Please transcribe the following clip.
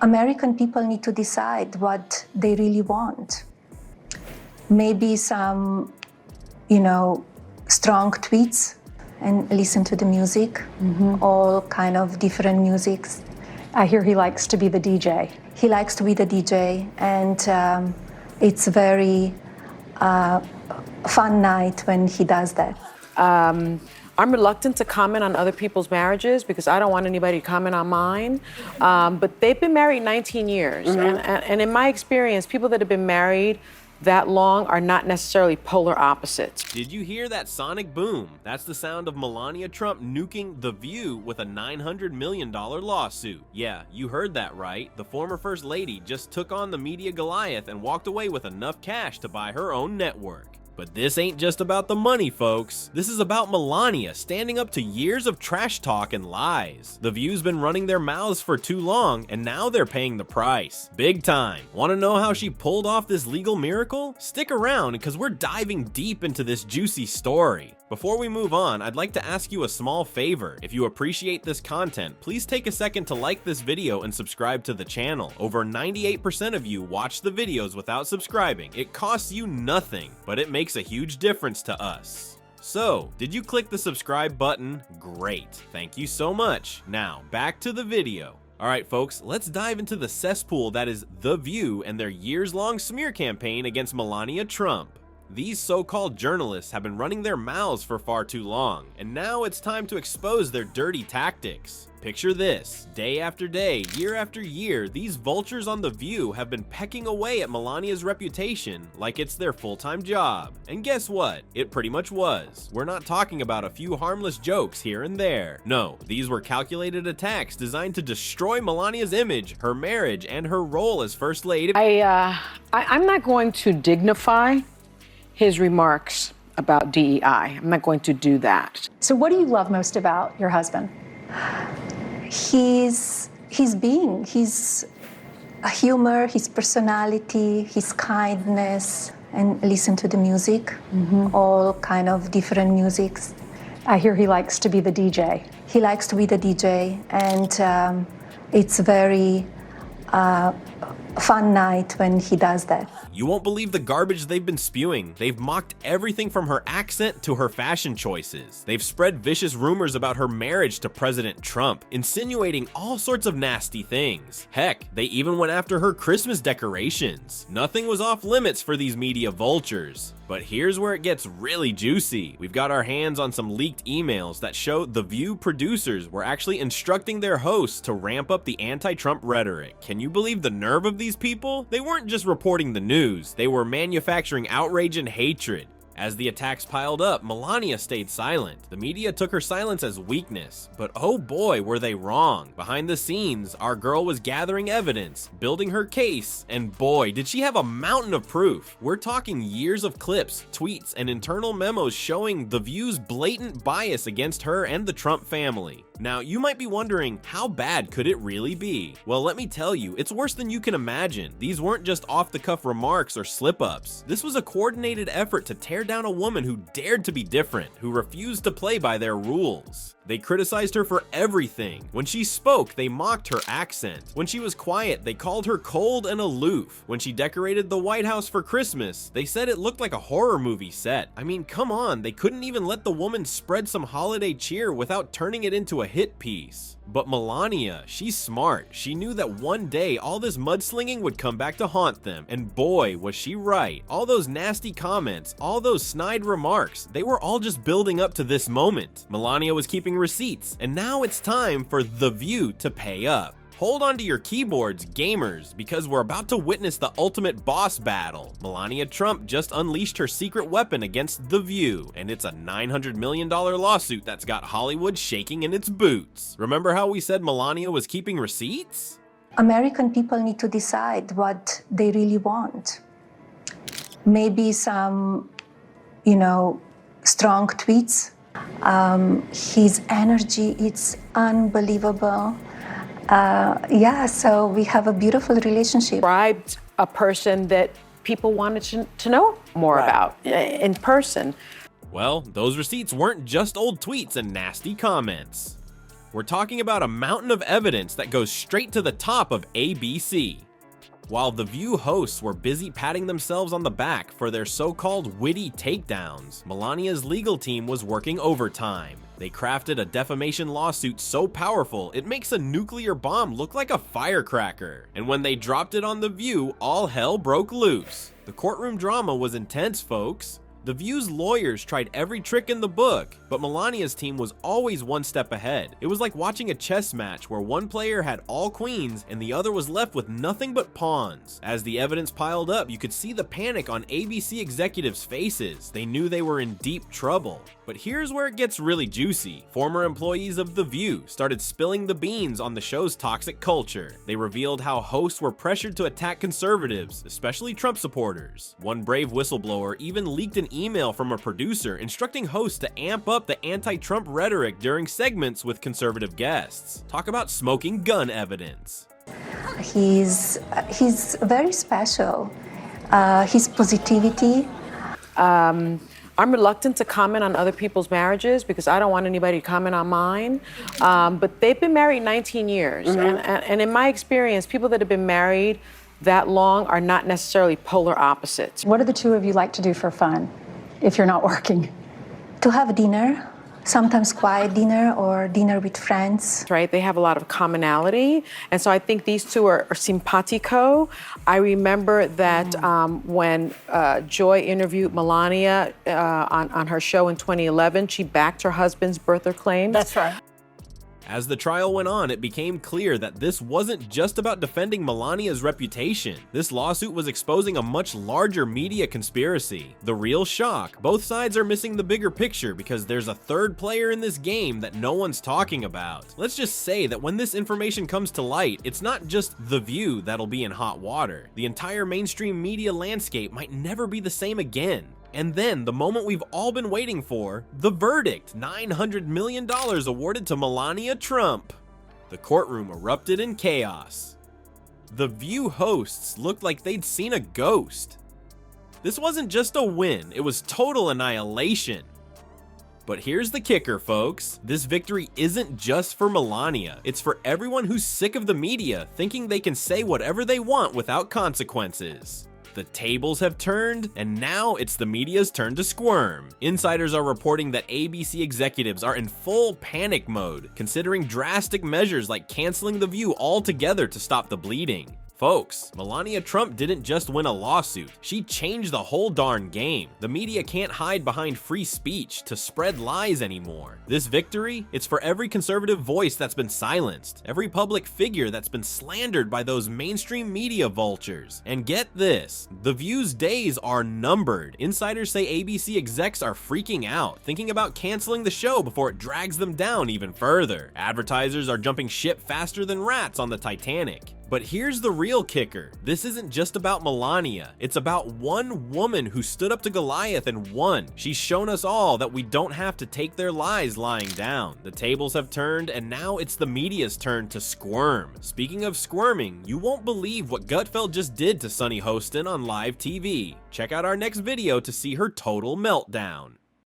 American people need to decide what they really want. Maybe some, strong tweets and listen to the music, all kind of different musics. I hear he likes to be the DJ. He likes to be the DJ, and it's a very fun night when he does that. I'm reluctant to comment on other people's marriages because I don't want anybody to comment on mine. But they've been married 19 years. And in my experience, people that have been married that long are not necessarily polar opposites. Did you hear that sonic boom? That's the sound of Melania Trump nuking The View with a $900 million lawsuit. Yeah, you heard that right. The former First Lady just took on the media Goliath and walked away with enough cash to buy her own network. But this ain't just about the money, folks. This is about Melania standing up to years of trash talk and lies. The View's been running their mouths for too long, and now they're paying the price. Big time. Want to know how she pulled off this legal miracle? Stick around, because we're diving deep into this juicy story. Before we move on, I'd like to ask you a small favor. If you appreciate this content, please take a second to like this video and subscribe to the channel. Over 98% of you watch the videos without subscribing. It costs you nothing, but it makes a huge difference to us. So, did you click the subscribe button? Great. Thank you so much. Now, back to the video. Alright folks, let's dive into the cesspool that is The View and their years-long smear campaign against Melania Trump. These so-called journalists have been running their mouths for far too long, and now it's time to expose their dirty tactics. Picture this, day after day, year after year, these vultures on The View have been pecking away at Melania's reputation like it's their full-time job. And guess what? It pretty much was. We're not talking about a few harmless jokes here and there. No, these were calculated attacks designed to destroy Melania's image, her marriage, and her role as First Lady. I'm not going to dignify his remarks about DEI. I'm not going to do that. So what do you love most about your husband? His being, his humor, his personality, his kindness, and listen to the music, all kind of different musics. I hear he likes to be the DJ. He likes to be the DJ, and it's a very fun night when he does that. You won't believe the garbage they've been spewing. They've mocked everything from her accent to her fashion choices. They've spread vicious rumors about her marriage to President Trump, insinuating all sorts of nasty things. Heck, they even went after her Christmas decorations. Nothing was off limits for these media vultures. But here's where it gets really juicy. We've got our hands on some leaked emails that show The View producers were actually instructing their hosts to ramp up the anti-Trump rhetoric. Can you believe the nerve of these people? They weren't just reporting the news, they were manufacturing outrage and hatred. As the attacks piled up, Melania stayed silent. The media took her silence as weakness, but oh boy, were they wrong. Behind the scenes, our girl was gathering evidence, building her case, and boy, did she have a mountain of proof. We're talking years of clips, tweets, and internal memos showing The View's blatant bias against her and the Trump family. Now, you might be wondering, how bad could it really be? Well, let me tell you, it's worse than you can imagine. These weren't just off-the-cuff remarks or slip-ups. This was a coordinated effort to tear down a woman who dared to be different, who refused to play by their rules. They criticized her for everything. When she spoke, they mocked her accent. When she was quiet, they called her cold and aloof. When she decorated the White House for Christmas, they said it looked like a horror movie set. I mean, come on, they couldn't even let the woman spread some holiday cheer without turning it into a hit piece. But Melania, she's smart. She knew that one day all this mudslinging would come back to haunt them, and boy, was she right. All those nasty comments, all those snide remarks, they were all just building up to this moment. Melania was keeping receipts, and now it's time for The View to pay up. Hold on to your keyboards, gamers, because we're about to witness the ultimate boss battle. Melania Trump just unleashed her secret weapon against The View, and it's a $900 million lawsuit that's got Hollywood shaking in its boots. Remember how we said Melania was keeping receipts? American people need to decide what they really want. Maybe some, strong tweets. His energy, it's unbelievable. So we have a beautiful relationship. Described a person that people wanted to know more about in person. Well, those receipts weren't just old tweets and nasty comments. We're talking about a mountain of evidence that goes straight to the top of ABC. While The View hosts were busy patting themselves on the back for their so-called witty takedowns, Melania's legal team was working overtime. They crafted a defamation lawsuit so powerful it makes a nuclear bomb look like a firecracker. And when they dropped it on The View, all hell broke loose. The courtroom drama was intense, folks. The View's lawyers tried every trick in the book, but Melania's team was always one step ahead. It was like watching a chess match where one player had all queens and the other was left with nothing but pawns. As the evidence piled up, you could see the panic on ABC executives' faces. They knew they were in deep trouble. But here's where it gets really juicy. Former employees of The View started spilling the beans on the show's toxic culture. They revealed how hosts were pressured to attack conservatives, especially Trump supporters. One brave whistleblower even leaked an email from a producer instructing hosts to amp up the anti-Trump rhetoric during segments with conservative guests. Talk about smoking gun evidence. He's very special. His positivity. I'm reluctant to comment on other people's marriages because I don't want anybody to comment on mine. But they've been married 19 years. And in my experience, people that have been married that long are not necessarily polar opposites. What do the two of you like to do for fun if you're not working? To have dinner, sometimes quiet dinner or dinner with friends. Right? They have a lot of commonality. And so I think these two are simpatico. I remember that when Joy interviewed Melania on her show in 2011, she backed her husband's birther claims. That's right. As the trial went on, it became clear that this wasn't just about defending Melania's reputation. This lawsuit was exposing a much larger media conspiracy. The real shock, both sides are missing the bigger picture because there's a third player in this game that no one's talking about. Let's just say that when this information comes to light, it's not just The View that'll be in hot water. The entire mainstream media landscape might never be the same again. And then, the moment we've all been waiting for, the verdict, $900 million awarded to Melania Trump. The courtroom erupted in chaos. The View hosts looked like they'd seen a ghost. This wasn't just a win, it was total annihilation. But here's the kicker, folks. This victory isn't just for Melania. It's for everyone who's sick of the media thinking they can say whatever they want without consequences. The tables have turned, and now it's the media's turn to squirm. Insiders are reporting that ABC executives are in full panic mode, considering drastic measures like canceling The View altogether to stop the bleeding. Folks, Melania Trump didn't just win a lawsuit, she changed the whole darn game. The media can't hide behind free speech to spread lies anymore. This victory, it's for every conservative voice that's been silenced, every public figure that's been slandered by those mainstream media vultures. And get this, The View's days are numbered. Insiders say ABC execs are freaking out, thinking about canceling the show before it drags them down even further. Advertisers are jumping ship faster than rats on the Titanic. But here's the real kicker. This isn't just about Melania. It's about one woman who stood up to Goliath and won. She's shown us all that we don't have to take their lies lying down. The tables have turned, and now it's the media's turn to squirm. Speaking of squirming, you won't believe what Gutfeld just did to Sunny Hostin on live TV. Check out our next video to see her total meltdown.